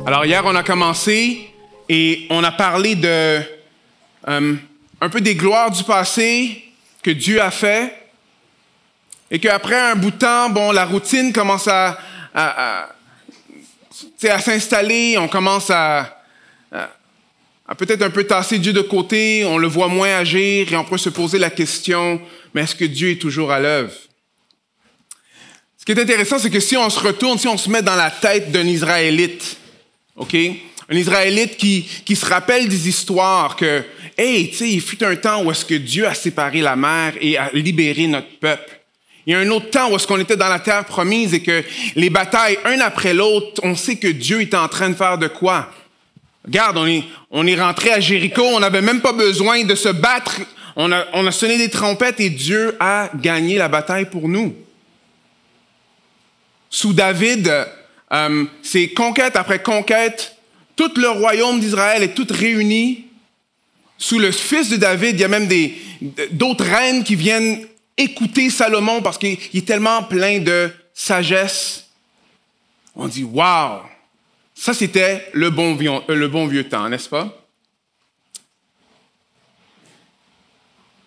Alors hier, on a commencé et on a parlé de un peu des gloires du passé que Dieu a fait et qu'après un bout de temps, bon, la routine commence à s'installer, on commence à peut-être un peu tasser Dieu de côté, on le voit moins agir et on peut se poser la question, mais est-ce que Dieu est toujours à l'œuvre? Ce qui est intéressant, c'est que si on se retourne, si on se met dans la tête d'un Israélite, OK? Un Israélite qui se rappelle des histoires que, hey, tu sais, il fut un temps où est-ce que Dieu a séparé la mer et a libéré notre peuple. Il y a un autre temps où est-ce qu'on était dans la terre promise et que les batailles, un après l'autre, on sait que Dieu est en train de faire de quoi? Regarde, on est rentré à Jéricho, on n'avait même pas besoin de se battre. On a sonné des trompettes et Dieu a gagné la bataille pour nous. Sous David, c'est conquête après conquête. Tout le royaume d'Israël est tout réuni. Sous le fils de David, il y a même d'autres reines qui viennent écouter Salomon parce qu'il est tellement plein de sagesse. On dit, wow! Ça, c'était le bon vieux temps, n'est-ce pas?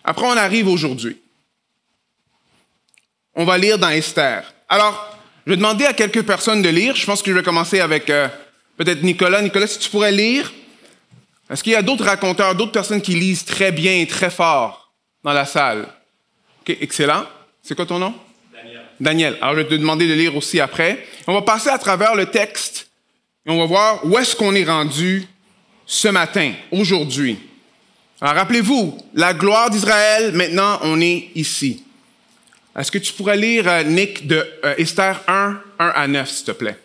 Après, on arrive aujourd'hui. On va lire dans Esther. Alors, je vais demander à quelques personnes de lire. Je pense que je vais commencer avec peut-être Nicolas. Nicolas, si tu pourrais lire. Est-ce qu'il y a d'autres raconteurs, d'autres personnes qui lisent très bien et très fort dans la salle? OK, excellent. C'est quoi ton nom? Daniel. Daniel. Alors, je vais te demander de lire aussi après. On va passer à travers le texte et on va voir où est-ce qu'on est rendu ce matin, aujourd'hui. Alors, rappelez-vous, la gloire d'Israël, maintenant, on est ici. Est-ce que tu pourrais lire, Nick, de Esther 1 à 9, s'il te plaît?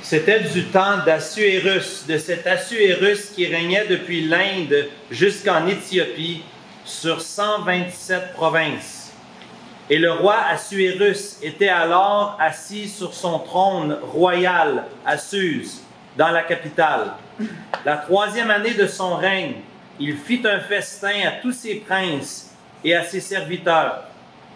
C'était du temps d'Assuérus, de cet Assuérus qui régnait depuis l'Inde jusqu'en Éthiopie sur 127 provinces. Et le roi Assuérus était alors assis sur son trône royal à Suse, dans la capitale. La 3e année de son règne, il fit un festin à tous ses princes et à ses serviteurs.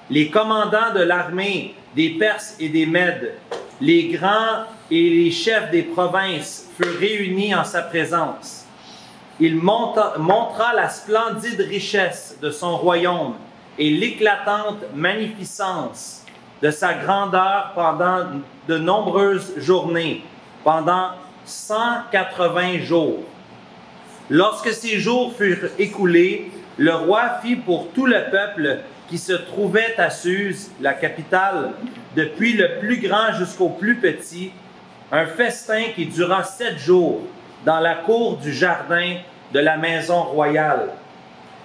Les commandants de l'armée des Perses et des Mèdes, les grands et les chefs des provinces furent réunis en sa présence. Il montra la splendide richesse de son royaume et l'éclatante magnificence de sa grandeur pendant de nombreuses journées, pendant 180 jours. Lorsque ces jours furent écoulés, le roi fit pour tout le peuple qui se trouvait à Suse, la capitale, depuis le plus grand jusqu'au plus petit, un festin qui dura 7 jours dans la cour du jardin de la maison royale.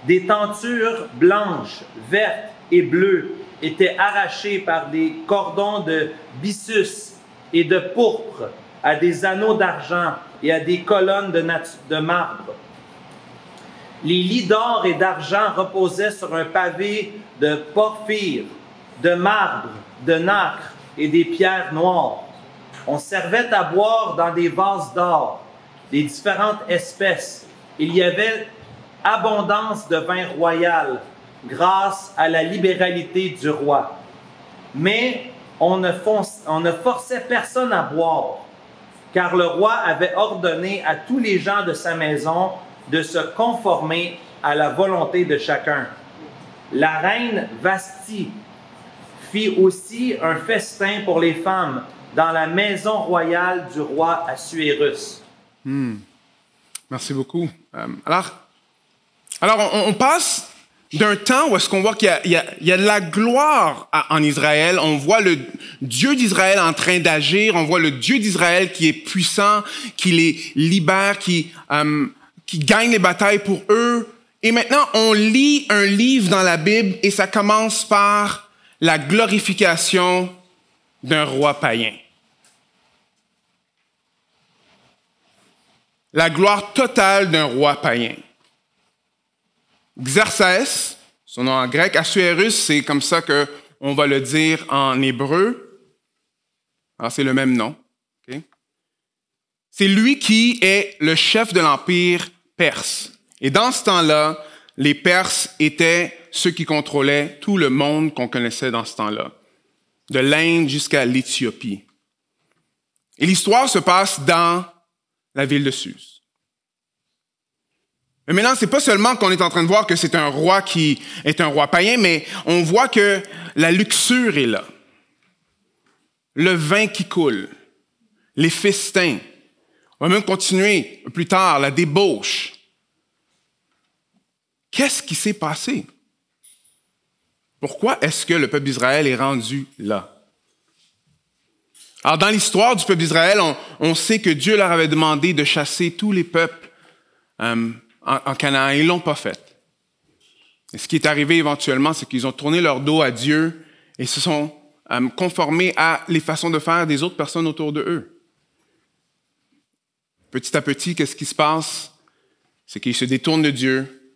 Des tentures blanches, vertes et bleues étaient arrachées par des cordons de byssus et de pourpre à des anneaux d'argent et à des colonnes de marbre. Les lits d'or et d'argent reposaient sur un pavé de porphyre, de marbre, de nacre et des pierres noires. On servait à boire dans des vases d'or, des différentes espèces. Il y avait abondance de vin royal, grâce à la libéralité du roi. Mais on ne forçait personne à boire, car le roi avait ordonné à tous les gens de sa maison de se conformer à la volonté de chacun. La reine Vasthi fit aussi un festin pour les femmes dans la maison royale du roi Assuérus. Merci beaucoup. Alors on passe d'un temps où est-ce qu'on voit qu'il y a de la gloire en Israël. On voit le Dieu d'Israël en train d'agir. On voit le Dieu d'Israël qui est puissant, qui les libère, qui gagne les batailles pour eux. Et maintenant, on lit un livre dans la Bible et ça commence par la glorification d'un roi païen. La gloire totale d'un roi païen. Xerxès, son nom en grec, Assuérus, c'est comme ça qu'on va le dire en hébreu. Alors, c'est le même nom. Okay? C'est lui qui est le chef de l'empire perse. Et dans ce temps-là, les Perses étaient ceux qui contrôlaient tout le monde qu'on connaissait dans ce temps-là, de l'Inde jusqu'à l'Éthiopie. Et l'histoire se passe dans la ville de Suse. Mais maintenant, c'est pas seulement qu'on est en train de voir que c'est un roi qui est un roi païen, mais on voit que la luxure est là. Le vin qui coule, les festins. On va même continuer plus tard, la débauche. Qu'est-ce qui s'est passé? Pourquoi est-ce que le peuple d'Israël est rendu là? Alors, dans l'histoire du peuple d'Israël, on sait que Dieu leur avait demandé de chasser tous les peuples en Canaan. Ils ne l'ont pas fait. Et ce qui est arrivé éventuellement, c'est qu'ils ont tourné leur dos à Dieu et se sont conformés à les façons de faire des autres personnes autour de eux. Petit à petit, qu'est-ce qui se passe? C'est qu'ils se détournent de Dieu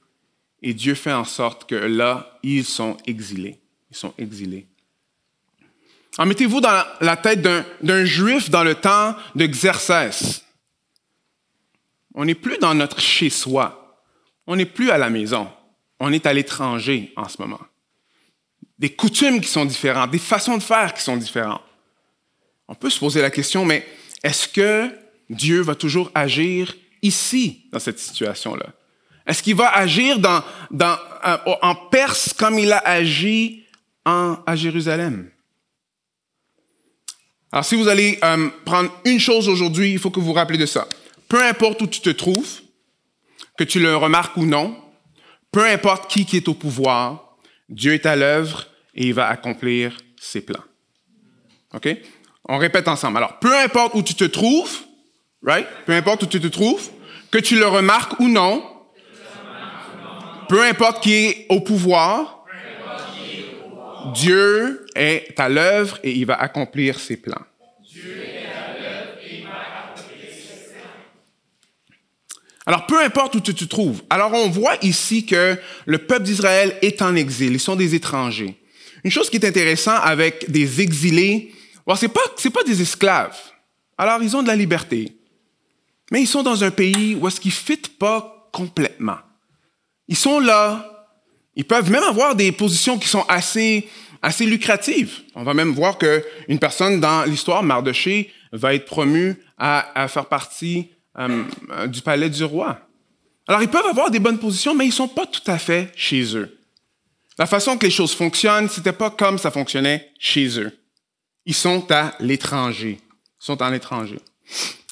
et Dieu fait en sorte que là, ils sont exilés. Ils sont exilés. Alors, mettez-vous dans la tête d'un Juif dans le temps de Xerxès. On n'est plus dans notre chez-soi. On n'est plus à la maison. On est à l'étranger en ce moment. Des coutumes qui sont différentes, des façons de faire qui sont différentes. On peut se poser la question, mais est-ce que Dieu va toujours agir ici, dans cette situation-là? Est-ce qu'il va agir en Perse comme il a agi à Jérusalem? Alors, si vous allez prendre une chose aujourd'hui, il faut que vous vous rappelez de ça. Peu importe où tu te trouves, que tu le remarques ou non, peu importe qui est au pouvoir, Dieu est à l'œuvre et il va accomplir ses plans. OK? On répète ensemble. Alors, peu importe où tu te trouves, right? Peu importe où tu te trouves, que tu le remarques ou non, peu importe qui est au pouvoir, Dieu est à l'œuvre et il va accomplir ses plans. Alors, peu importe où tu te trouves. Alors, on voit ici que le peuple d'Israël est en exil. Ils sont des étrangers. Une chose qui est intéressante avec des exilés, bon, c'est pas des esclaves. Alors, ils ont de la liberté. Mais ils sont dans un pays où est-ce qu'ils ne fitent pas complètement. Ils sont là. Ils peuvent même avoir des positions qui sont assez lucratives. On va même voir qu'une personne dans l'histoire, Mardoché, va être promue à faire partie du palais du roi. Alors, ils peuvent avoir des bonnes positions, mais ils ne sont pas tout à fait chez eux. La façon que les choses fonctionnent, ce n'était pas comme ça fonctionnait chez eux. Ils sont à l'étranger. Ils sont en étranger.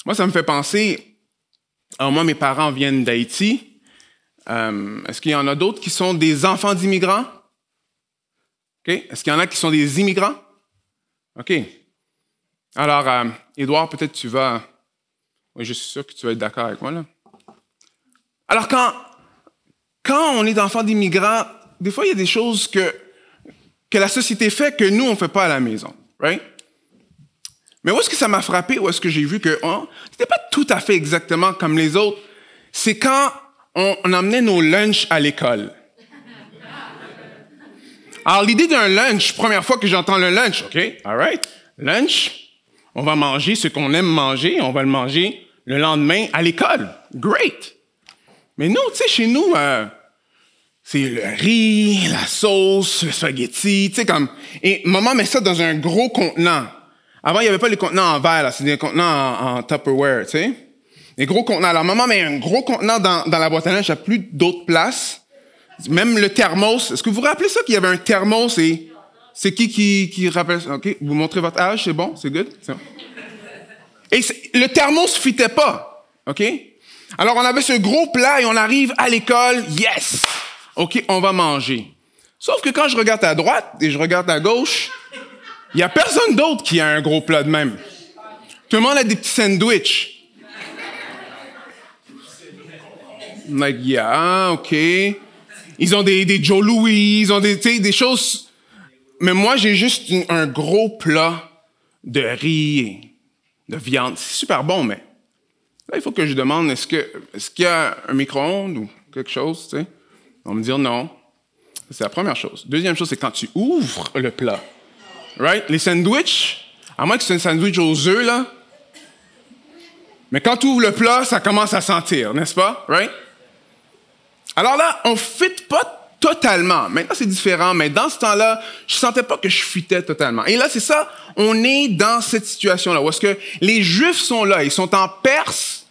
Moi, ça me fait penser, alors moi, mes parents viennent d'Haïti. Est-ce qu'il y en a d'autres qui sont des enfants d'immigrants? Okay. Est-ce qu'il y en a qui sont des immigrants? OK. Alors, Édouard, peut-être tu vas... Oui, je suis sûr que tu vas être d'accord avec moi, là. Alors, quand on est enfant d'immigrants, des fois, il y a des choses que la société fait que nous, on ne fait pas à la maison, right? Mais où est-ce que ça m'a frappé, où est-ce que j'ai vu que c'était pas tout à fait exactement comme les autres, c'est quand on emmenait nos lunchs à l'école. Alors, l'idée d'un lunch, première fois que j'entends le lunch, OK, all right, lunch, on va manger ce qu'on aime manger, on va le manger le lendemain à l'école. Great! Mais nous, tu sais, chez nous, c'est le riz, la sauce, le spaghetti, tu sais, comme... Et maman met ça dans un gros contenant. Avant, il n'y avait pas les contenants en verre, là, c'est des contenants en Tupperware, tu sais. Des gros contenants. Alors, maman met un gros contenant dans la boîte à lunch, il n'y a plus d'autres places. Même le thermos. Est-ce que vous vous rappelez ça qu'il y avait un thermos et... C'est qui rappelle ça? OK, vous montrez votre âge, c'est bon? C'est good? C'est bon. Et le thermos ne fitait pas, OK? Alors, on avait ce gros plat et on arrive à l'école, yes! OK, on va manger. Sauf que quand je regarde à droite et je regarde à gauche, il n'y a personne d'autre qui a un gros plat de même. Tout le monde a des petits sandwichs. Like, yeah, OK. Ils ont des Joe Louis, ils ont des choses... Mais moi, j'ai juste un gros plat de riz et de viande. C'est super bon, mais là, il faut que je demande, est-ce qu'il y a un micro-ondes ou quelque chose, tu sais? On va me dire non. C'est la première chose. Deuxième chose, c'est quand tu ouvres le plat. Right? Les sandwichs, à moins que c'est un sandwich aux œufs, là. Mais quand tu ouvres le plat, ça commence à sentir, n'est-ce pas? Right? Alors là, on ne fit pas totalement. Maintenant, c'est différent, mais dans ce temps-là, je sentais pas que je fuitais totalement. Et là, c'est ça, on est dans cette situation-là, où est-ce que les Juifs sont là, ils sont en Perse,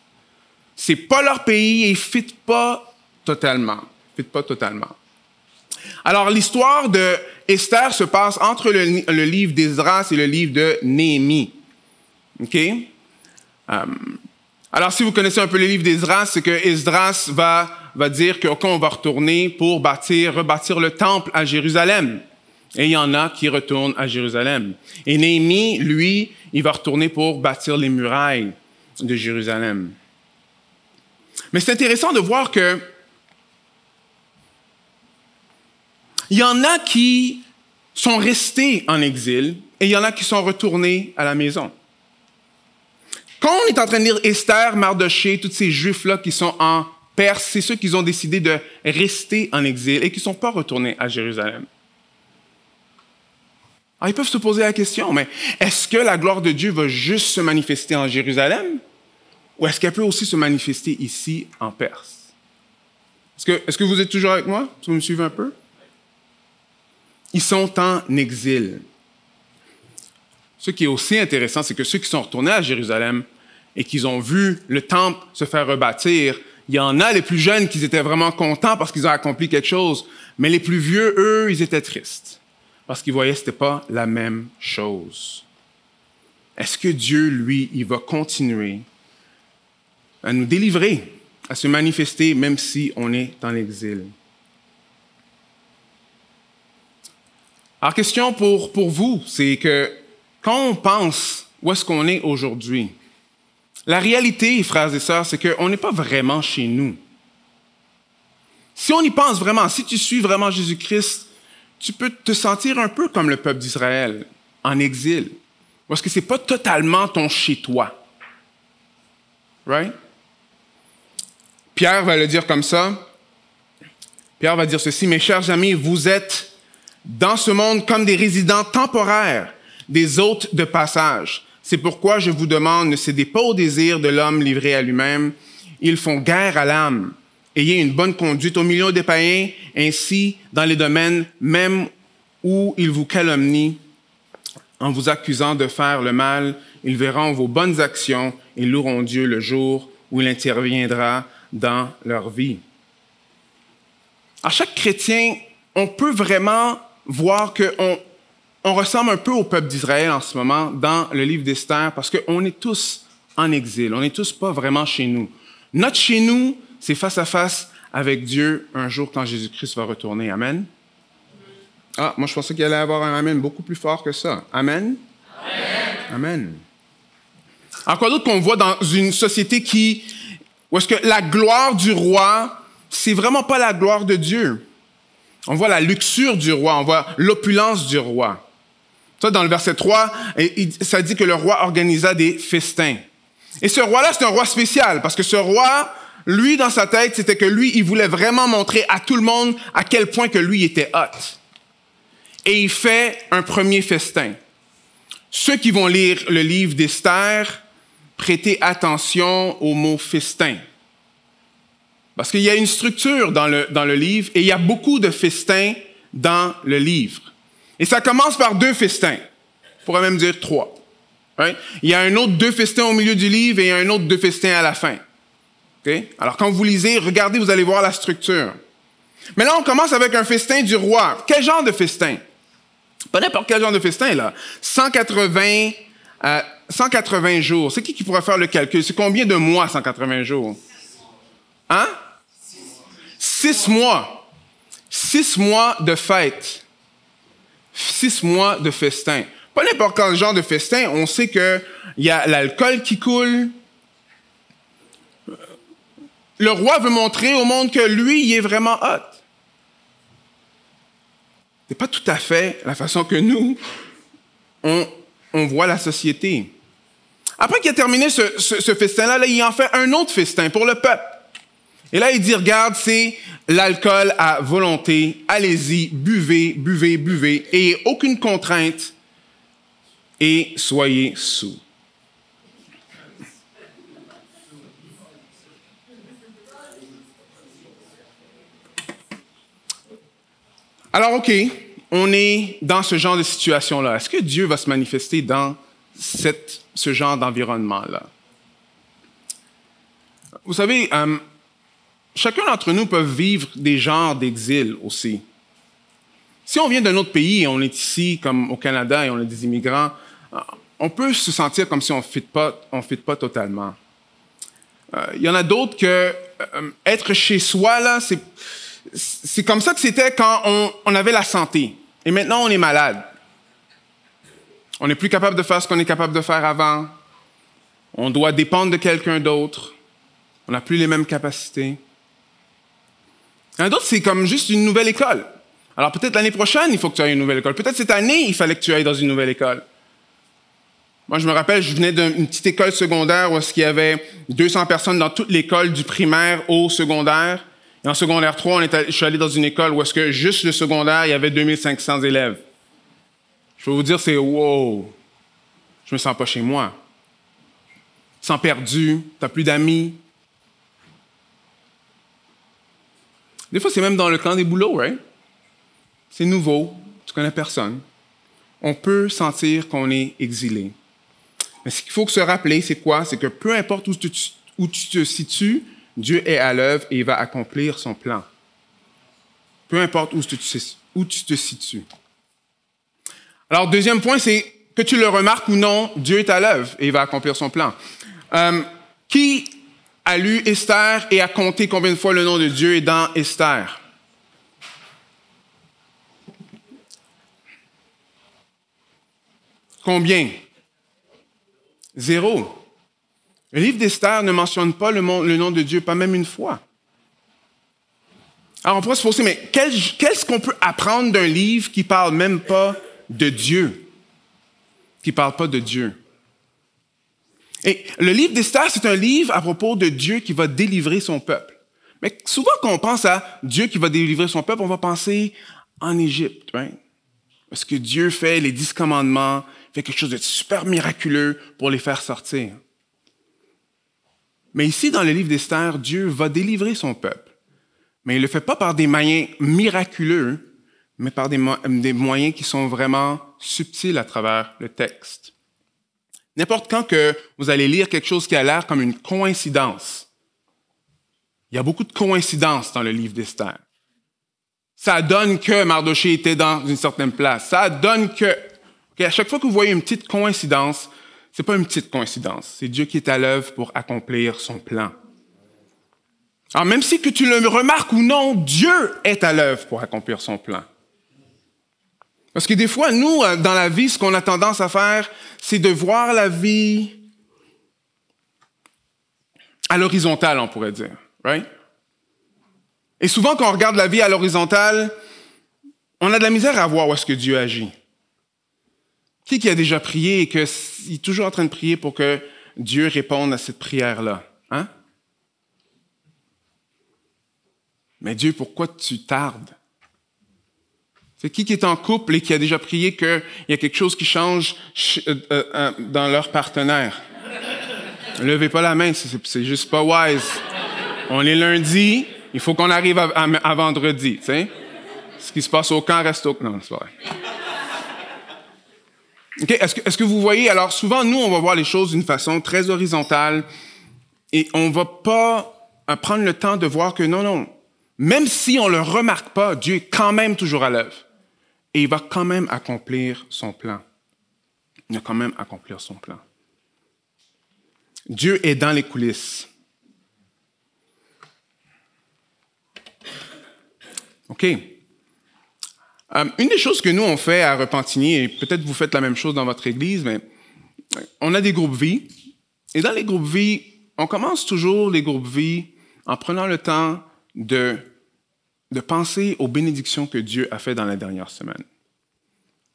c'est pas leur pays, et ils fuitent pas totalement. Alors, l'histoire de Esther se passe entre le livre d'Esdras et le livre de Néhémie. OK? Alors, si vous connaissez un peu le livre d'Esdras, c'est que Esdras va dire qu'on va retourner pour rebâtir le temple à Jérusalem. Et il y en a qui retournent à Jérusalem. Et Néhémie, lui, il va retourner pour bâtir les murailles de Jérusalem. Mais c'est intéressant de voir que il y en a qui sont restés en exil et il y en a qui sont retournés à la maison. Quand on est en train de lire Esther, Mardochée, tous ces Juifs-là qui sont en Perse, c'est ceux qui ont décidé de rester en exil et qui ne sont pas retournés à Jérusalem. Alors, ils peuvent se poser la question, mais est-ce que la gloire de Dieu va juste se manifester en Jérusalem ou est-ce qu'elle peut aussi se manifester ici en Perse? Est-ce que vous êtes toujours avec moi? Est-ce que vous me suivez un peu? Ils sont en exil. Ce qui est aussi intéressant, c'est que ceux qui sont retournés à Jérusalem et qui ont vu le temple se faire rebâtir, il y en a les plus jeunes qui étaient vraiment contents parce qu'ils ont accompli quelque chose, mais les plus vieux, eux, ils étaient tristes parce qu'ils voyaient que ce n'était pas la même chose. Est-ce que Dieu, lui, il va continuer à nous délivrer, à se manifester même si on est en exil? Alors, question pour vous, c'est que quand on pense où est-ce qu'on est aujourd'hui, la réalité, frères et sœurs, c'est qu'on n'est pas vraiment chez nous. Si on y pense vraiment, si tu suis vraiment Jésus-Christ, tu peux te sentir un peu comme le peuple d'Israël, en exil. Parce que ce n'est pas totalement ton chez-toi. Right? Pierre va le dire comme ça. Pierre va dire ceci: « Mes chers amis, vous êtes dans ce monde comme des résidents temporaires, des hôtes de passage. C'est pourquoi je vous demande, ne cédez pas au désir de l'homme livré à lui-même. Ils font guerre à l'âme. Ayez une bonne conduite au milieu des païens, ainsi dans les domaines même où ils vous calomnient en vous accusant de faire le mal. Ils verront vos bonnes actions et loueront Dieu le jour où il interviendra dans leur vie. » À chaque chrétien, on peut vraiment voir qu'on ressemble un peu au peuple d'Israël en ce moment dans le livre d'Esther parce qu'on est tous en exil. On n'est tous pas vraiment chez nous. Notre chez nous, c'est face à face avec Dieu un jour quand Jésus-Christ va retourner. Amen? Ah, moi je pensais qu'il allait avoir un amen beaucoup plus fort que ça. Amen? Amen. Amen. Alors quoi d'autre qu'on voit dans une société où est-ce que la gloire du roi, c'est vraiment pas la gloire de Dieu. On voit la luxure du roi, on voit l'opulence du roi. Ça, dans le verset 3, ça dit que le roi organisa des festins. Et ce roi-là, c'est un roi spécial, parce que ce roi, lui, dans sa tête, c'était que lui, il voulait vraiment montrer à tout le monde à quel point que lui était hot. Et il fait un premier festin. Ceux qui vont lire le livre d'Esther, prêtez attention au mot festin. Parce qu'il y a une structure dans le livre et il y a beaucoup de festins dans le livre. Et ça commence par 2 festins. On pourrait même dire 3. Right? Il y a un autre 2 festins au milieu du livre et il y a un autre 2 festins à la fin. Okay? Alors quand vous lisez, regardez, vous allez voir la structure. Mais là, on commence avec un festin du roi. Quel genre de festin? Pas n'importe quel genre de festin, là. 180 jours. C'est qui pourrait faire le calcul? C'est combien de mois, 180 jours? Hein? 6 mois. 6 mois de fête. 6 mois de festin. Pas n'importe quel genre de festin. On sait qu'il y a l'alcool qui coule. Le roi veut montrer au monde que lui, il est vraiment hot. C'est pas tout à fait la façon que nous, on voit la société. Après qu'il a terminé ce festin-là, il en fait un autre festin pour le peuple. Et là, il dit, regarde, c'est l'alcool à volonté. Allez-y, buvez, buvez, buvez. Et aucune contrainte. Et soyez sous. Alors, OK, on est dans ce genre de situation-là. Est-ce que Dieu va se manifester dans ce genre d'environnement-là? Vous savez, chacun d'entre nous peut vivre des genres d'exil aussi. Si on vient d'un autre pays et on est ici, comme au Canada, et on est des immigrants, on peut se sentir comme si on ne fit pas totalement. Il y en a d'autres que être chez soi, là, c'est comme ça que c'était quand on avait la santé. Et maintenant, on est malade. On n'est plus capable de faire ce qu'on est capable de faire avant. On doit dépendre de quelqu'un d'autre. On n'a plus les mêmes capacités. Il y en a d'autres, c'est comme juste une nouvelle école. Alors peut-être l'année prochaine, il faut que tu ailles à une nouvelle école. Peut-être cette année, il fallait que tu ailles dans une nouvelle école. Moi, je me rappelle, je venais d'une petite école secondaire où il y avait 200 personnes dans toute l'école, du primaire au secondaire. Et en secondaire 3, je suis allé dans une école où juste le secondaire, il y avait 2500 élèves. Je peux vous dire, c'est wow! Je me sens pas chez moi. Tu te sens perdu, tu n'as plus d'amis. Des fois, c'est même dans le camp des boulots, right? C'est nouveau, tu connais personne. On peut sentir qu'on est exilé. Mais ce qu'il faut se rappeler, c'est quoi? C'est que peu importe où tu te situes, Dieu est à l'œuvre et il va accomplir son plan. Peu importe où tu te situes. Alors, deuxième point, c'est que tu le remarques ou non, Dieu est à l'œuvre et il va accomplir son plan. Qui a lu Esther et a compté combien de fois le nom de Dieu est dans Esther? Combien? 0. Le livre d'Esther ne mentionne pas le nom de Dieu, pas même une fois. Alors on pourrait se poser, mais qu'est-ce qu'on peut apprendre d'un livre qui ne parle même pas de Dieu? Qui ne parle pas de Dieu. Et le livre d'Esther, c'est un livre à propos de Dieu qui va délivrer son peuple. Mais souvent, quand on pense à Dieu qui va délivrer son peuple, on va penser en Égypte, right? Parce que Dieu fait les 10 commandements, fait quelque chose de super miraculeux pour les faire sortir. Mais ici, dans le livre d'Esther, Dieu va délivrer son peuple. Mais il ne le fait pas par des moyens miraculeux, mais par des moyens qui sont vraiment subtils à travers le texte. N'importe quand que vous allez lire quelque chose qui a l'air comme une coïncidence, il y a beaucoup de coïncidences dans le livre d'Esther. Ça donne que Mardochée était dans une certaine place. Ça donne que... Okay, à chaque fois que vous voyez une petite coïncidence, c'est pas une petite coïncidence. C'est Dieu qui est à l'œuvre pour accomplir son plan. Alors, même si que tu le remarques ou non, Dieu est à l'œuvre pour accomplir son plan. Parce que des fois, nous, dans la vie, ce qu'on a tendance à faire, c'est de voir la vie à l'horizontale, on pourrait dire. Right? Et souvent, quand on regarde la vie à l'horizontale, on a de la misère à voir où est-ce que Dieu agit. Qui a déjà prié et qui est toujours en train de prier pour que Dieu réponde à cette prière-là? Hein? Mais Dieu, pourquoi tu tardes? C'est qui est en couple et qui a déjà prié qu'il y a quelque chose qui change dans leur partenaire? Levez pas la main, c'est juste pas wise. On est lundi, il faut qu'on arrive à vendredi, tu sais? Ce qui se passe au camp reste au camp. Non, c'est pas vrai. Okay, est-ce que vous voyez? Alors, souvent, nous, on va voir les choses d'une façon très horizontale et on va pas prendre le temps de voir que non, même si on le remarque pas, Dieu est quand même toujours à l'œuvre. Et il va quand même accomplir son plan. Il va quand même accomplir son plan. Dieu est dans les coulisses. OK. Une des choses que nous, on fait à Repentigny, et peut-être vous faites la même chose dans votre église, mais on a des groupes vie. Et dans les groupes vie, on commence toujours les groupes vie en prenant le temps de penser aux bénédictions que Dieu a fait dans la dernière semaine.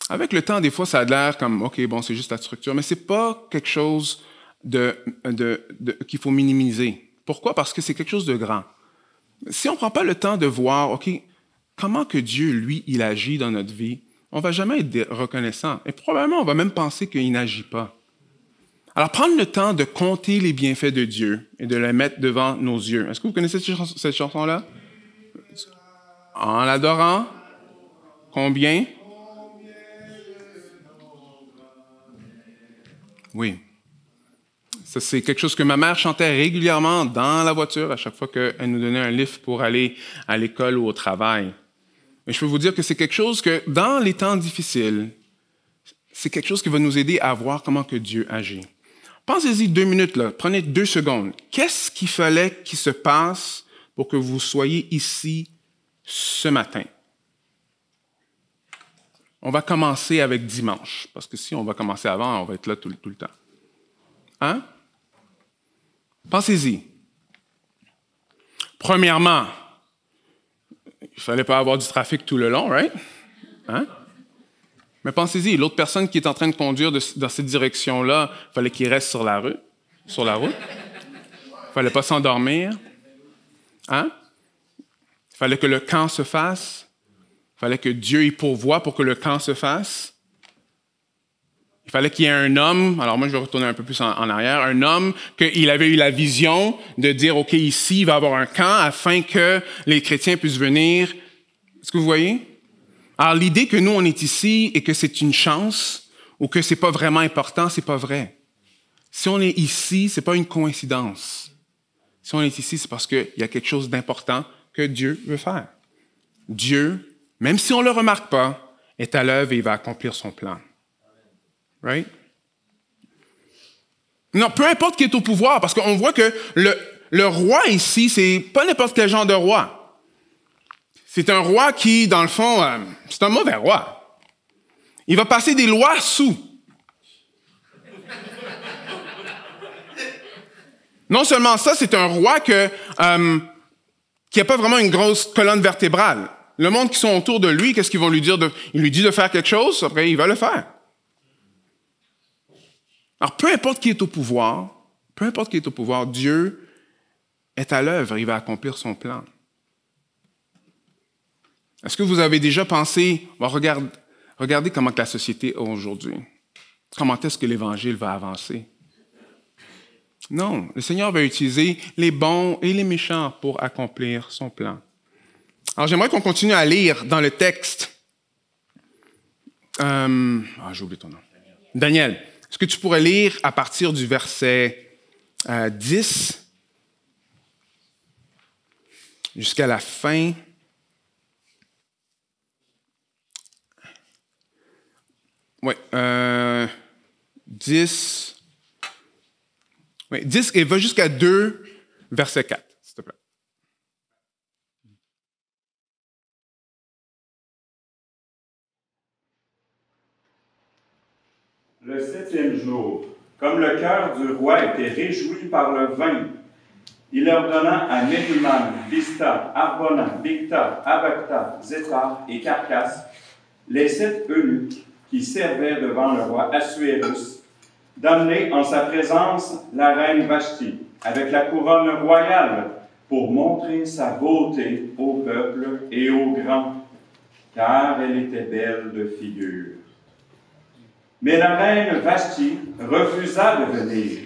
Avec le temps, des fois, ça a l'air comme, OK, bon, c'est juste la structure, mais c'est pas quelque chose qu'il faut minimiser. Pourquoi? Parce que c'est quelque chose de grand. Si on prend pas le temps de voir, OK, comment que Dieu, lui, il agit dans notre vie, on va jamais être reconnaissant. Et probablement, on va même penser qu'il n'agit pas. Alors, prendre le temps de compter les bienfaits de Dieu et de les mettre devant nos yeux. Est-ce que vous connaissez cette chanson-là? En l'adorant, Combien? Oui. Ça, c'est quelque chose que ma mère chantait régulièrement dans la voiture à chaque fois qu'elle nous donnait un lift pour aller à l'école ou au travail. Mais je peux vous dire que c'est quelque chose que, dans les temps difficiles, c'est quelque chose qui va nous aider à voir comment que Dieu agit. Pensez-y 2 minutes, là. Prenez 2 secondes. Qu'est-ce qu'il fallait qu'il se passe pour que vous soyez ici ce matin? On va commencer avec dimanche, parce que si on va commencer avant, on va être là tout le temps. Hein? Pensez-y. Premièrement, il ne fallait pas avoir du trafic tout le long, right? Hein? Mais pensez-y, l'autre personne qui est en train de conduire dans cette direction-là, il fallait qu'il reste sur la route. Il ne fallait pas s'endormir. Hein? Il fallait que le camp se fasse. Il fallait que Dieu y pourvoie pour que le camp se fasse. Il fallait qu'il y ait un homme, alors moi je vais retourner un peu plus en arrière, un homme qu'il avait eu la vision de dire, OK, ici, il va y avoir un camp afin que les chrétiens puissent venir. Est-ce que vous voyez? Alors l'idée que nous, on est ici et que c'est une chance ou que c'est pas vraiment important, c'est pas vrai. Si on est ici, c'est pas une coïncidence. Si on est ici, c'est parce qu'il y a quelque chose d'important que Dieu veut faire. Dieu, même si on ne le remarque pas, est à l'œuvre et il va accomplir son plan. Right? Non, peu importe qui est au pouvoir, parce qu'on voit que le roi ici, c'est pas n'importe quel genre de roi. C'est un roi qui, dans le fond, c'est un mauvais roi. Il va passer des lois sous. Non seulement ça, c'est un roi qui n'a pas vraiment une grosse colonne vertébrale. Le monde qui sont autour de lui, qu'est-ce qu'ils vont lui dire? Il lui dit de faire quelque chose, après il va le faire. Alors, peu importe qui est au pouvoir, Dieu est à l'œuvre, il va accomplir son plan. Est-ce que vous avez déjà pensé, regardez comment la société est aujourd'hui. Comment est-ce que l'Évangile va avancer? Non, le Seigneur va utiliser les bons et les méchants pour accomplir son plan. Alors, j'aimerais qu'on continue à lire dans le texte. J'ai oublié ton nom. Daniel. Est-ce que tu pourrais lire à partir du verset 10 jusqu'à la fin? Oui, 10. Oui, 10 et va jusqu'à 2, verset 4, s'il te plaît. Le 7e jour, comme le cœur du roi était réjoui par le vin, il ordonna à Méhuman, Biztha, Arbona, Bigtha, Abagtha, Zéthar et Carcasse, les 7 eunuques qui servaient devant le roi Assuérus, d'amener en sa présence la reine Vashti, avec la couronne royale, pour montrer sa beauté au peuple et aux grands, car elle était belle de figure. Mais la reine Vashti refusa de venir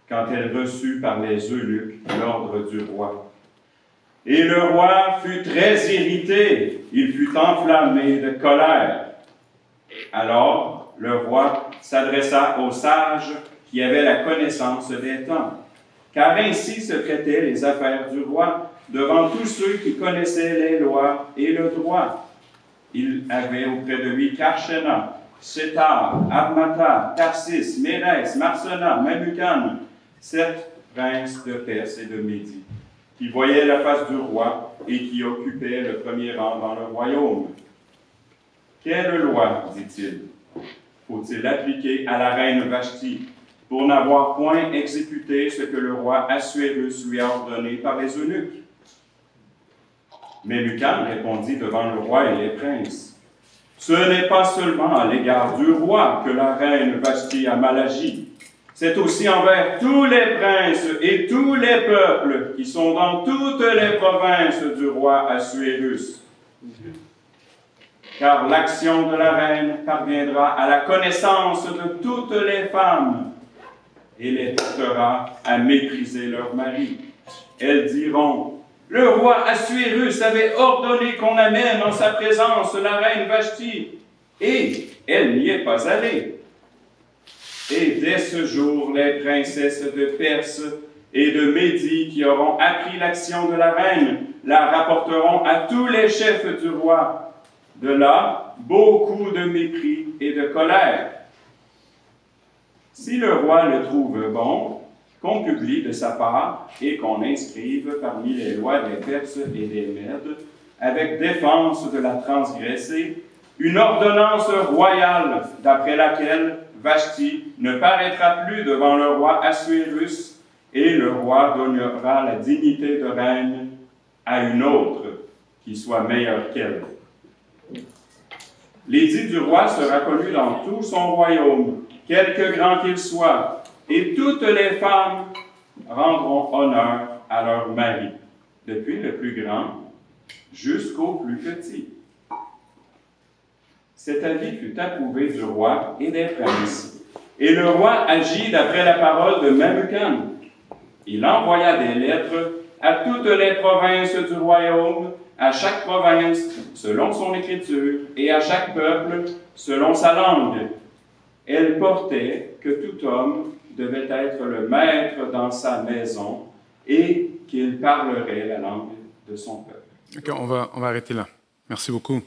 quand elle reçut par les eunuques l'ordre du roi. Et le roi fut très irrité, il fut enflammé de colère. Alors le roi s'adressa aux sages qui avaient la connaissance des temps, car ainsi se traitaient les affaires du roi devant tous ceux qui connaissaient les lois et le droit. Il avait auprès de lui Karshena, Sétar, Admata, Tarsis, Mérès, Marsena, Memucan, 7 princes de Perse et de Médie, qui voyaient la face du roi et qui occupaient le premier rang dans le royaume. Quelle loi, dit-il, faut-il appliquer à la reine Vashti pour n'avoir point exécuté ce que le roi Assuérus lui a ordonné par les eunuques? Memucan répondit devant le roi et les princes, ce n'est pas seulement à l'égard du roi que la reine Vashti a mal agi, c'est aussi envers tous les princes et tous les peuples qui sont dans toutes les provinces du roi Assuérus. Car l'action de la reine parviendra à la connaissance de toutes les femmes et les portera à mépriser leur mari. Elles diront, Le roi Assuérus avait ordonné qu'on amène en sa présence la reine Vashti, et elle n'y est pas allée. Et dès ce jour, les princesses de Perse et de Médie qui auront appris l'action de la reine la rapporteront à tous les chefs du roi. De là, beaucoup de mépris et de colère. Si le roi le trouve bon, qu'on publie de sa part et qu'on inscrive parmi les lois des Perses et des Mèdes, avec défense de la transgressée, une ordonnance royale d'après laquelle Vashti ne paraîtra plus devant le roi Assuérus et le roi donnera la dignité de reine à une autre qui soit meilleure qu'elle. L'édit du roi sera connu dans tout son royaume, quelque grand qu'il soit, et toutes les femmes rendront honneur à leur mari, depuis le plus grand jusqu'au plus petit. Cet avis fut approuvé du roi et des princes, et le roi agit d'après la parole de Memucan. Il envoya des lettres à toutes les provinces du royaume, à chaque province selon son écriture, et à chaque peuple selon sa langue. Elle portait que tout homme devait être le maître dans sa maison et qu'il parlerait la langue de son peuple. OK, on va arrêter là. Merci beaucoup.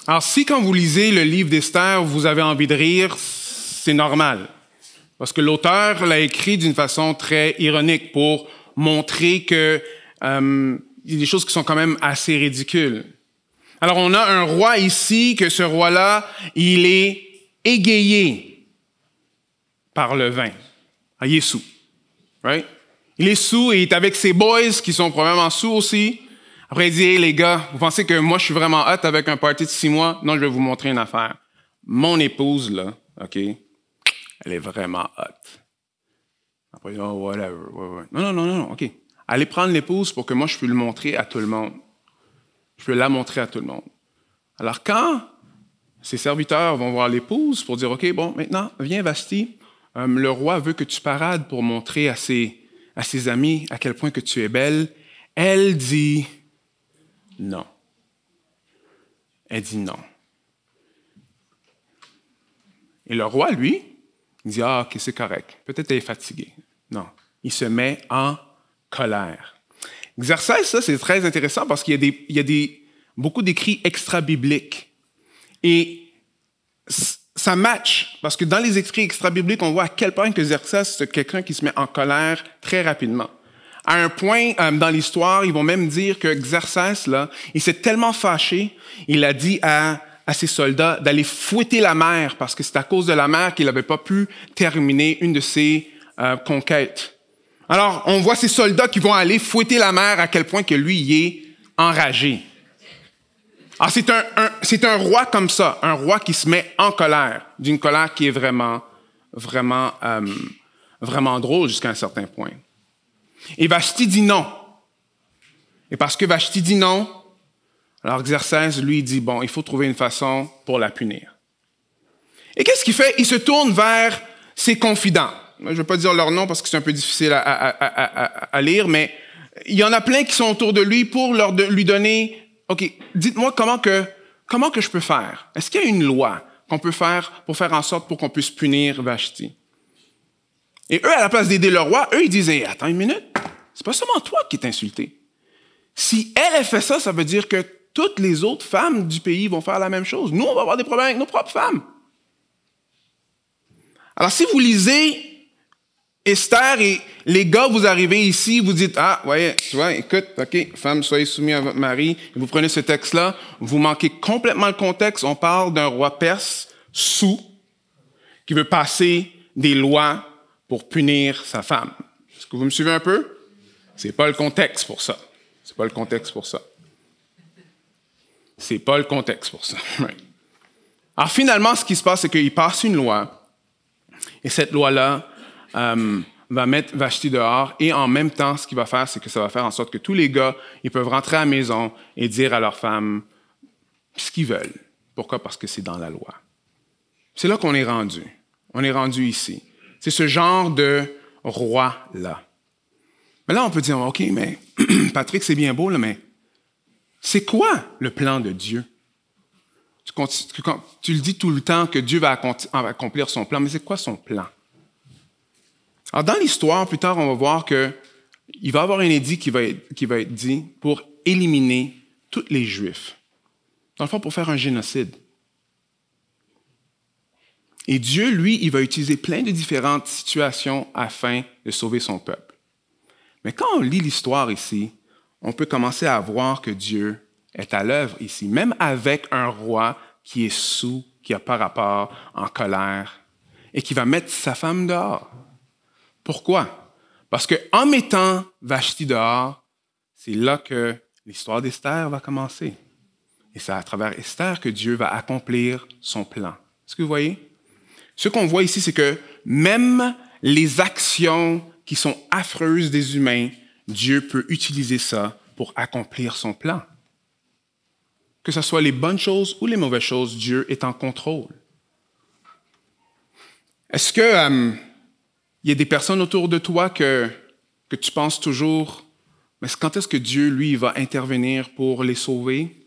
Alors, si quand vous lisez le livre d'Esther, vous avez envie de rire, c'est normal. Parce que l'auteur l'a écrit d'une façon très ironique pour montrer que il y a des choses qui sont quand même assez ridicules. Alors, on a un roi ici, que ce roi-là, il est égayé par le vin. Ah, il est sous. Right? Il est sous et il est avec ses boys qui sont probablement sous aussi. Après, il dit, hey, les gars, vous pensez que moi, je suis vraiment hot avec un party de 6 mois? Non, je vais vous montrer une affaire. Mon épouse, là, OK, elle est vraiment hot. Après, oh, whatever. Ouais. Non, OK. Allez prendre l'épouse pour que moi, je puisse le montrer à tout le monde. Je peux la montrer à tout le monde. Alors, quand ses serviteurs vont voir l'épouse pour dire, OK, bon, maintenant, viens, Vashti, le roi veut que tu parades pour montrer à ses amis à quel point que tu es belle. Elle dit non. Elle dit non. Et le roi, lui, il dit, ah, OK, c'est correct. Peut-être elle est fatiguée. Non. Il se met en colère. Xerxès, ça, c'est très intéressant parce qu'il y a beaucoup d'écrits extra-bibliques. Et ça match, parce que dans les écrits extra-bibliques, on voit à quel point que Xerxès, c'est quelqu'un qui se met en colère très rapidement. À un point, dans l'histoire, ils vont même dire que Xerxès, là, il s'est tellement fâché, il a dit à ses soldats d'aller fouetter la mer, parce que c'est à cause de la mer qu'il n'avait pas pu terminer une de ses conquêtes. Alors, on voit ces soldats qui vont aller fouetter la mer à quel point que lui, il est enragé. Alors, c'est un roi comme ça, un roi qui se met en colère, d'une colère qui est vraiment drôle jusqu'à un certain point. Et Vashti dit non. Et parce que Vashti dit non, alors Xerxès, lui, dit, bon, il faut trouver une façon pour la punir. Et qu'est-ce qu'il fait? Il se tourne vers ses confidents. Je ne vais pas dire leur nom parce que c'est un peu difficile à lire, mais il y en a plein qui sont autour de lui pour lui donner, OK, dites-moi comment que je peux faire? Est-ce qu'il y a une loi qu'on peut faire pour faire en sorte pour qu'on puisse punir Vashti? Et eux, à la place d'aider le roi, eux, ils disaient, attends une minute, c'est pas seulement toi qui t'es insulté. Si elle fait ça, ça veut dire que toutes les autres femmes du pays vont faire la même chose. Nous, on va avoir des problèmes avec nos propres femmes. Alors, si vous lisez Esther et les gars, vous arrivez ici, vous dites, ah, voyez, tu vois, écoute, OK, femme, soyez soumis à votre mari, et vous prenez ce texte-là, vous manquez complètement le contexte. On parle d'un roi perse sous qui veut passer des lois pour punir sa femme. Est-ce que vous me suivez un peu? C'est pas le contexte pour ça. C'est pas le contexte pour ça. C'est pas le contexte pour ça. Alors finalement, ce qui se passe, c'est qu'il passe une loi, et cette loi-là va mettre Vashti dehors, et en même temps, ce qu'il va faire, c'est que ça va faire en sorte que tous les gars, ils peuvent rentrer à la maison et dire à leur femme ce qu'ils veulent. Pourquoi? Parce que c'est dans la loi. C'est là qu'on est rendu. On est rendu ici. C'est ce genre de roi-là. Mais là, on peut dire, OK, mais Patrick, c'est bien beau, là, mais c'est quoi le plan de Dieu? Tu le dis tout le temps que Dieu va accomplir son plan, mais c'est quoi son plan? Alors, dans l'histoire, plus tard, on va voir qu'il va y avoir un édit qui va être dit pour éliminer tous les Juifs. Dans le fond, pour faire un génocide. Et Dieu, lui, il va utiliser plein de différentes situations afin de sauver son peuple. Mais quand on lit l'histoire ici, on peut commencer à voir que Dieu est à l'œuvre ici, même avec un roi qui est saoul, qui n'a pas rapport, en colère, et qui va mettre sa femme dehors. Pourquoi? Parce qu'en mettant Vashti dehors, c'est là que l'histoire d'Esther va commencer. Et c'est à travers Esther que Dieu va accomplir son plan. Est-ce que vous voyez? Ce qu'on voit ici, c'est que même les actions qui sont affreuses des humains, Dieu peut utiliser ça pour accomplir son plan. Que ce soit les bonnes choses ou les mauvaises choses, Dieu est en contrôle. Est-ce que il y a des personnes autour de toi que tu penses toujours, mais quand est-ce que Dieu, lui, va intervenir pour les sauver?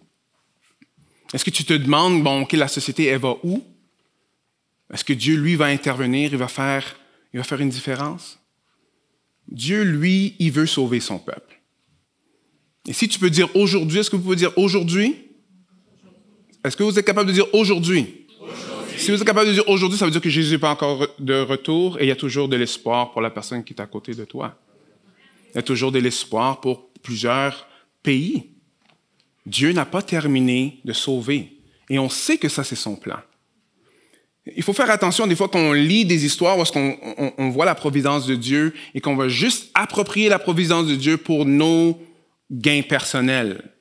Est-ce que tu te demandes, bon, OK, la société, elle va où? Est-ce que Dieu, lui, va intervenir, il va faire une différence? Dieu, lui, il veut sauver son peuple. Et si tu peux dire aujourd'hui, est-ce que vous pouvez dire aujourd'hui? Est-ce que vous êtes capable de dire aujourd'hui? Aujourd'hui. Si vous êtes capable de dire aujourd'hui, ça veut dire que Jésus n'est pas encore de retour et il y a toujours de l'espoir pour la personne qui est à côté de toi. Il y a toujours de l'espoir pour plusieurs pays. Dieu n'a pas terminé de sauver. Et on sait que ça, c'est son plan. Il faut faire attention des fois qu'on lit des histoires où on voit la providence de Dieu et qu'on va juste approprier la providence de Dieu pour nos gains personnels.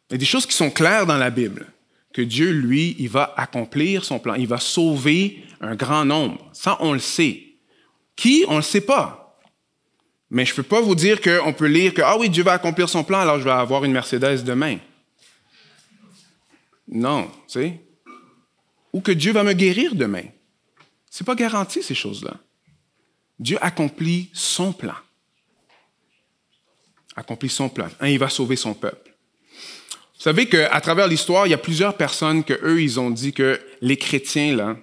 Il y a des choses qui sont claires dans la Bible, que Dieu, lui, il va accomplir son plan. Il va sauver un grand nombre. Ça, on le sait. Qui? On ne le sait pas. Mais je ne peux pas vous dire qu'on peut lire que, ah oui, Dieu va accomplir son plan, alors je vais avoir une Mercedes demain. Non, tu sais. Ou que Dieu va me guérir demain. Ce n'est pas garanti, ces choses-là. Dieu accomplit son plan. Accomplit son plan. Il va sauver son peuple. Vous savez qu'à travers l'histoire, il y a plusieurs personnes qu'eux, ils ont dit que les chrétiens, là,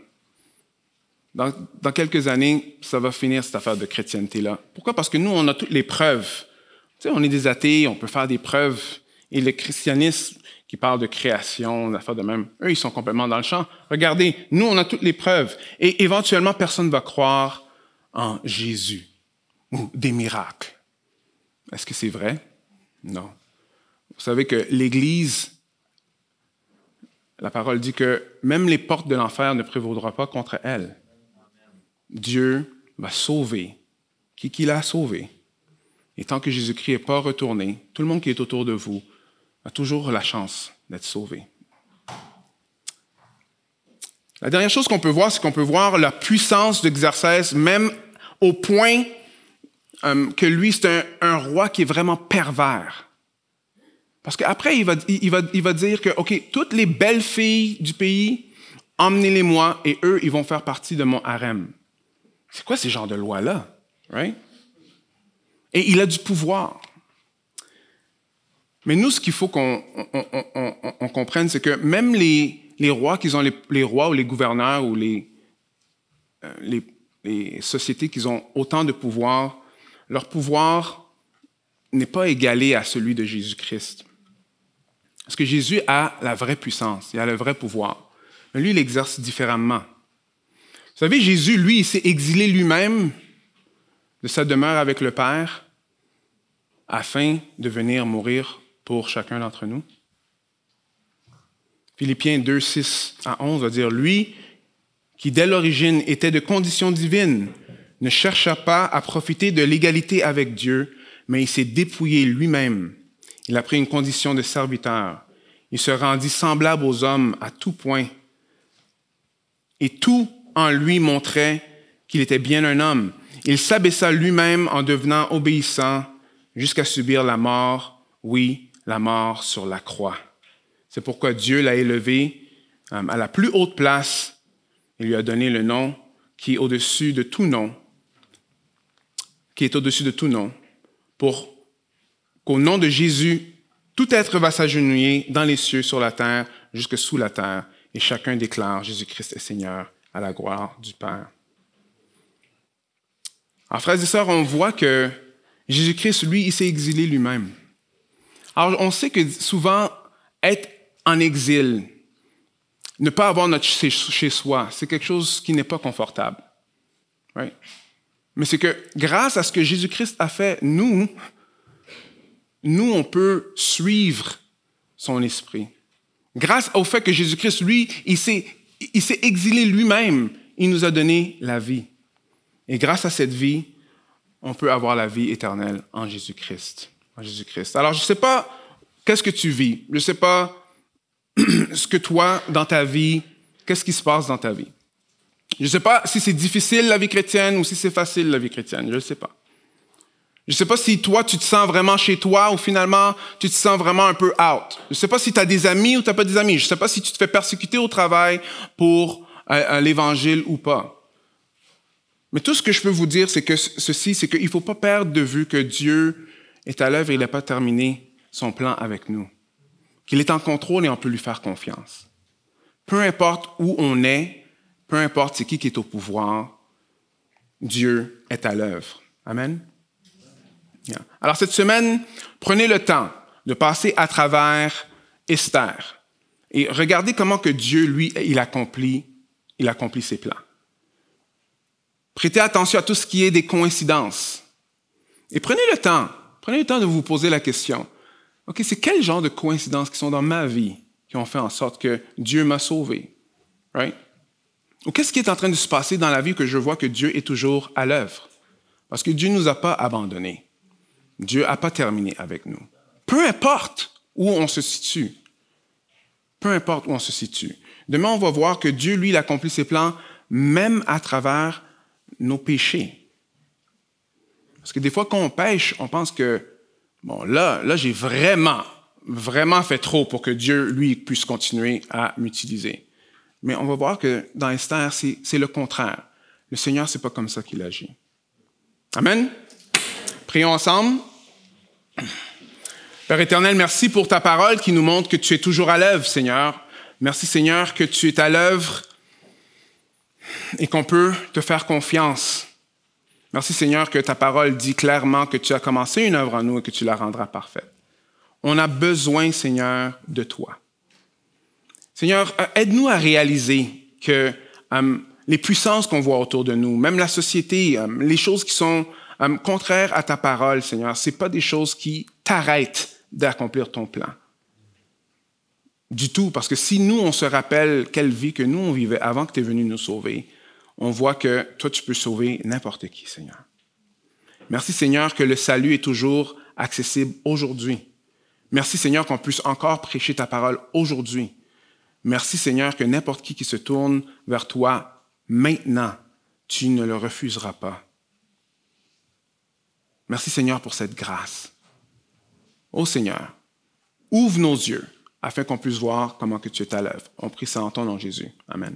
dans quelques années, ça va finir cette affaire de chrétienté-là. Pourquoi? Parce que nous, on a toutes les preuves. Tu sais, on est des athées, on peut faire des preuves. Et le christianisme qui parle de création, d'affaires de même, eux, ils sont complètement dans le champ. Regardez, nous, on a toutes les preuves. Et éventuellement, personne ne va croire en Jésus ou des miracles. Est-ce que c'est vrai? Non. Vous savez que l'Église, la parole dit que même les portes de l'enfer ne prévaudront pas contre elle. Dieu va sauver qui l'a sauvé. Et tant que Jésus-Christ n'est pas retourné, tout le monde qui est autour de vous a toujours la chance d'être sauvé. La dernière chose qu'on peut voir, c'est qu'on peut voir la puissance d'Exercès, même au point que lui, c'est un roi qui est vraiment pervers. Parce qu'après, il va dire que, OK, toutes les belles filles du pays, emmenez-les-moi, et eux, ils vont faire partie de mon harem. C'est quoi ces genres de lois-là? Right? Et il a du pouvoir. Mais nous, ce qu'il faut qu'on comprenne, c'est que même les rois, qu'ils ont les rois ou les gouverneurs ou les sociétés qui ont autant de pouvoir, leur pouvoir n'est pas égalé à celui de Jésus-Christ. Parce que Jésus a la vraie puissance, il a le vrai pouvoir. Mais lui, il l'exerce différemment. Vous savez, Jésus, lui, il s'est exilé lui-même de sa demeure avec le Père afin de venir mourir pour chacun d'entre nous. Philippiens 2, 6 à 11 va dire, « Lui, qui dès l'origine était de condition divine, ne chercha pas à profiter de l'égalité avec Dieu, mais il s'est dépouillé lui-même. Il a pris une condition de serviteur. Il se rendit semblable aux hommes à tout point. Et tout en lui montrait qu'il était bien un homme. Il s'abaissa lui-même en devenant obéissant jusqu'à subir la mort, oui, la mort sur la croix. C'est pourquoi Dieu l'a élevé à la plus haute place. Il lui a donné le nom qui est au-dessus de tout nom, pour qu'au nom de Jésus, tout être va s'agenouiller dans les cieux, sur la terre, jusque sous la terre, et chacun déclare Jésus-Christ est Seigneur à la gloire du Père. Alors, frères et sœurs, on voit que Jésus-Christ, lui, il s'est exilé lui-même. Alors, on sait que souvent, être en exil, ne pas avoir notre chez soi, c'est quelque chose qui n'est pas confortable. Right? Mais c'est que grâce à ce que Jésus-Christ a fait, nous, on peut suivre son esprit. Grâce au fait que Jésus-Christ, lui, il s'est exilé lui-même, il nous a donné la vie. Et grâce à cette vie, on peut avoir la vie éternelle en Jésus-Christ. En Jésus-Christ. Alors, je ne sais pas qu'est-ce que tu vis. Je ne sais pas ce que toi, dans ta vie, qu'est-ce qui se passe dans ta vie. Je ne sais pas si c'est difficile la vie chrétienne ou si c'est facile la vie chrétienne. Je ne sais pas. Je ne sais pas si toi, tu te sens vraiment chez toi ou finalement, tu te sens vraiment un peu out. Je ne sais pas si tu as des amis ou tu n'as pas des amis. Je ne sais pas si tu te fais persécuter au travail pour l'Évangile ou pas. Mais tout ce que je peux vous dire, c'est que c'est qu'il ne faut pas perdre de vue que Dieu est à l'œuvre et il n'a pas terminé son plan avec nous. Qu'il est en contrôle et on peut lui faire confiance. Peu importe où on est, peu importe c'est qui est au pouvoir, Dieu est à l'œuvre. Amen? Yeah. Alors cette semaine, prenez le temps de passer à travers Esther et regardez comment que Dieu, lui, il accomplit ses plans. Prêtez attention à tout ce qui est des coïncidences. Et prenez le temps de vous poser la question. OK, c'est quel genre de coïncidences qui sont dans ma vie qui ont fait en sorte que Dieu m'a sauvé? Right? Ou qu'est-ce qui est en train de se passer dans la vie que je vois que Dieu est toujours à l'œuvre? Parce que Dieu ne nous a pas abandonnés. Dieu n'a pas terminé avec nous. Peu importe où on se situe. Peu importe où on se situe. Demain, on va voir que Dieu, lui, il accomplit ses plans même à travers nos péchés. Parce que des fois, quand on pêche, on pense que, bon, là, j'ai vraiment fait trop pour que Dieu, lui, puisse continuer à m'utiliser. Mais on va voir que dans Esther, c'est le contraire. Le Seigneur, c'est pas comme ça qu'il agit. Amen? Prions ensemble. Père éternel, merci pour ta parole qui nous montre que tu es toujours à l'œuvre, Seigneur. Merci, Seigneur, que tu es à l'œuvre et qu'on peut te faire confiance. Merci, Seigneur, que ta parole dit clairement que tu as commencé une œuvre en nous et que tu la rendras parfaite. On a besoin, Seigneur, de toi. Seigneur, aide-nous à réaliser que les puissances qu'on voit autour de nous, même la société, les choses qui sont contraires à ta parole, Seigneur, ce n'est pas des choses qui t'arrêtent d'accomplir ton plan. Du tout, parce que si nous, on se rappelle quelle vie que nous, on vivait avant que tu es venu nous sauver, on voit que toi, tu peux sauver n'importe qui, Seigneur. Merci, Seigneur, que le salut est toujours accessible aujourd'hui. Merci, Seigneur, qu'on puisse encore prêcher ta parole aujourd'hui. Merci, Seigneur, que n'importe qui se tourne vers toi maintenant, tu ne le refuseras pas. Merci, Seigneur, pour cette grâce. Ô Seigneur, ouvre nos yeux afin qu'on puisse voir comment que tu es à l'œuvre. On prie ça en ton nom, Jésus. Amen.